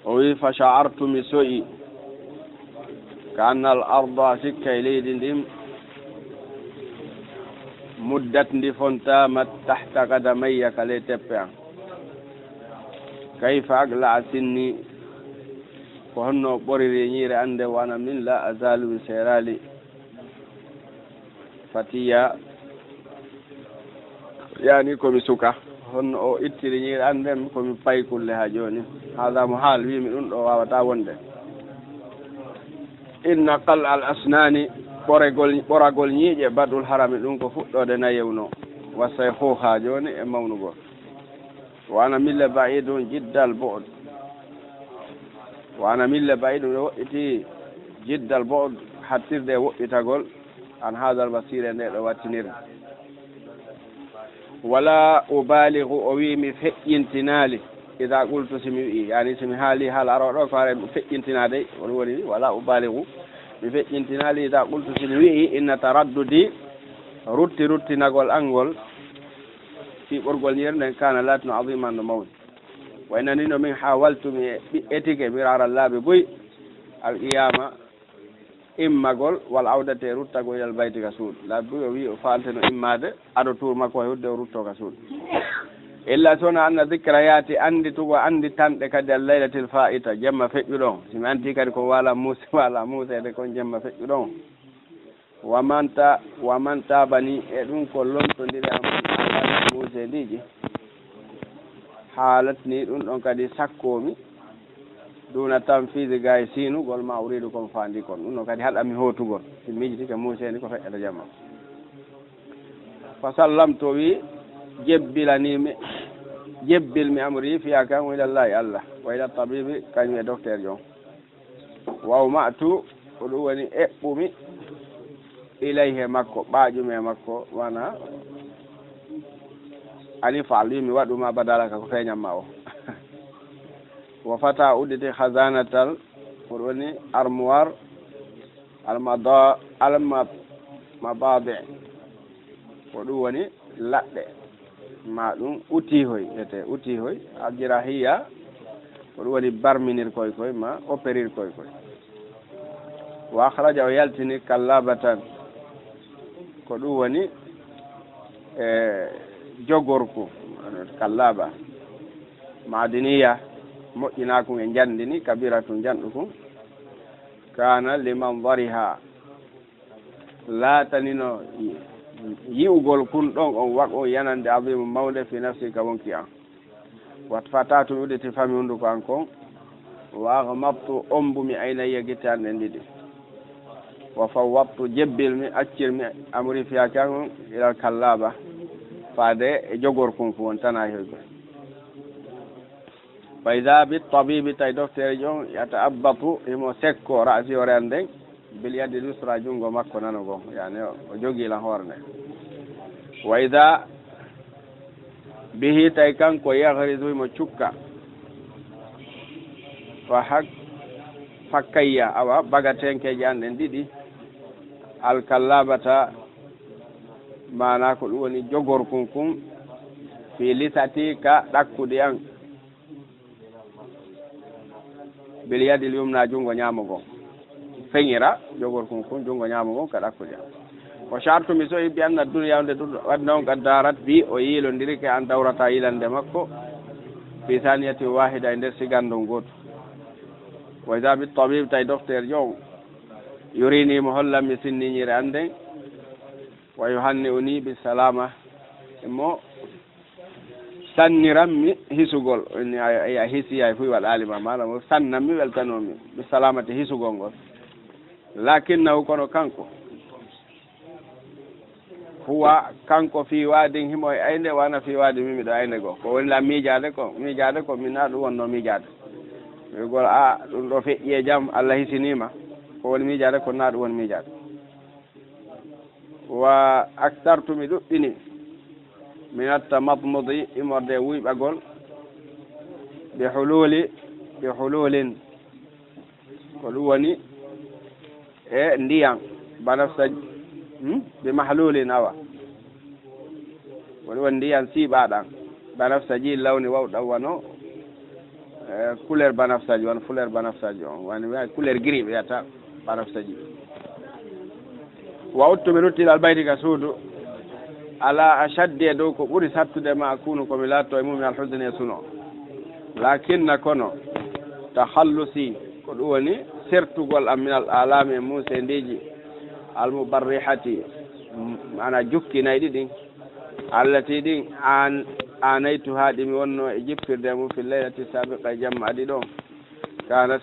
وي فشعرت مسوي كأن الأرض سكة ليد مدت فنتامت تحت قدمي كليتبع كيف أقلع سني وهنو بريري نير عنده وأنا من لا أزال بسيرالي فتيا يعني كومي سوكا هنو إتري نير عنده كومي باي كلها جوني هذا محال بي من أنه وابتاونده إن قلع الأسنان ɓoragol ñiiƴe baɗɗul harami ɗum ko fuɗɗode nayewno wasayhuha joni e mawnugol wana mille baidun jiddal bo'd wana mille baidun e woɗɗiti jiddal bo'd hattirde e woɗɗitagol an hadal basire nde ɗo wattinirde wala ubaligu o wi mi feƴƴintinali ida qultu simi wi yani simi haali haala aroɗo ko are feƴƴintinade on woni wala ubaligu mi feƴƴintinali ida qultu simi wi inna taraddudi ruttinagol angol fi ɓorgol ñer nden kana latino adiman no mawni waynani no min hawaltu mi ɓiɓɓetike mirara laaɓe boyi al qiyama immagol wal awdate ruttago ilal bayti ka suuɗ laaɓe boyi o wi o falteno immade aɗo tour makko e hudde o rutto ka suuɗ illa sona anna dicra yaati andi tugo andi tanɗe kadi al laylatil fa'ita jemma feƴƴuɗon simi anti kadi ko wala muusede kon jemma feƴƴuɗon waman tabani e ɗum ko lontodiri am muusediji haalatni ɗum ɗon kadi sakkomi ɗuna tan fiide ga e sinugol ma uridu kon fandi kon ɗum ɗon kadi haɗami hotugol si miijiti ko muusede ko feƴƴata jamma fa sallamto wi jebbilmi amri fiya kan wa ilallahi Allah wa ila tabibi kañum e docteur jon wawmatu ko ɗum woni eɓɓumi ilayhe makko ɓaaƴumi e makko wana ani faal wimi waɗuma badalaka ko feeñamma o wo fata udditi khazanatal ko ɗum woni armoire almabadi ko ɗum woni laɗɗe ma ɗum utihoy ete utihoy aljirahiya ko ɗum woni barminir koy ma opérir koy wa akhraja o yaltini kallabatan ko ɗum woni jogorku kallaba madiniya moƴƴinakum e jandini kabiratu janɗukum kana liman dariha laatanino yi'ugol kun ɗon on waɗo yanande abimu mawde fi nafsi ka wonki an wat fatatu udditi fami hunduko an kon wa aghmabtu ombumi aynayya gitte an ɗen ɗiɗi wa fawwattu jebbilmi accirmi amri fiya kan ilal kallaba faade e jogorkun fu won tana hoygo fa ida bi tabibi tay docteur jon yata'abbatu imo sekko ra'si ore an nden bil yaddi lusra jungo makko nano gon yani o jogilan hoore nde wa ida bihi tay kanko yahridu imo cukka fa fakkayya awa bagatenkeje an ɗen ɗiɗi alkallabata mana ko ɗum woni jogorkun kum fi lisati ka ɗakkude an bil yadil yumna jungo ñamogon feñira jogorkun kum jungo ñamogon ka ɗakkude an ko chartumi so bi anna duniya nde wadde noon gaddarat bi o yiilodiri ke an dawrata yilande makko fi saniyati wahida e nder sigandol goto wa ida bi tabib tay docteur jon yurinimo hollanmi sinniñire anden wa yuhanni uni bi salama mo sanniranmi hisugol a hisiyay fuy waɗalima maɗa mo sannanmi weltanomi bi salamati hisugol ngol lakinnahu kono kanko huwa kanko fi waadin himo e aynde wana fi waadi mimiɗo aynde goo ko woni la miijade ko mina ɗum wonno miijade wigol a ɗum ɗo feƴƴi e jaam Allah hisinima ko woni miijade ko na ɗum woni miijade wa aktartumi ɗuɗɗini min attamadmudi imorde wuyɓagol bi hululin ko ɗum woni e ndiyan banafsa bi mahlulin awa ko ɗum woni ndiyan siiɓaɗan banafsaji lawni wawɗam wano couleur banafsaji won fleur banafsaji on wani wiya couleur gris wiyata banafsaji wa uttu mi ruttila albayti ka suudu ala ashaddi e dow ko ɓuri sattude ma akunu komi laatto e mum alhusne suno lakinna kono tahallusi ko ɗum woni sertugol am min al alami e musendeji almubarrihati ana jukkinayi ɗiɗin allati ɗin an anaytu ha ɗimi wonno e jippirde mum fi leylati sabiqa e jamma aɗi ɗo kanat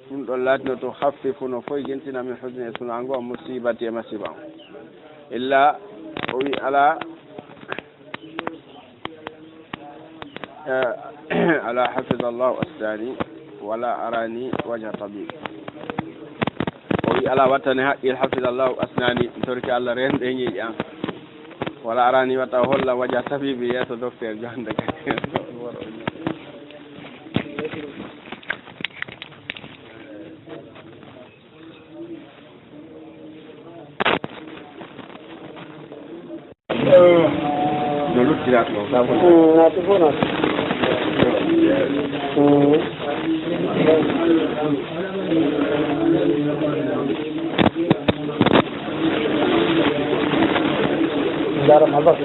ɗum ɗon laatino to haffifu no foye gentina min husni e suno ango musibati e masiba o illa o wi ala ala hafida allahu astani wala arani wajha tabib o wi ala wattane haqqil hafida allahu asnani torki allah renɗe ñiiƴi an wala arani watta holla wajha tabibi yeeso docteur jonde kadi no luttiraat ɗo naati fof naati jaram abak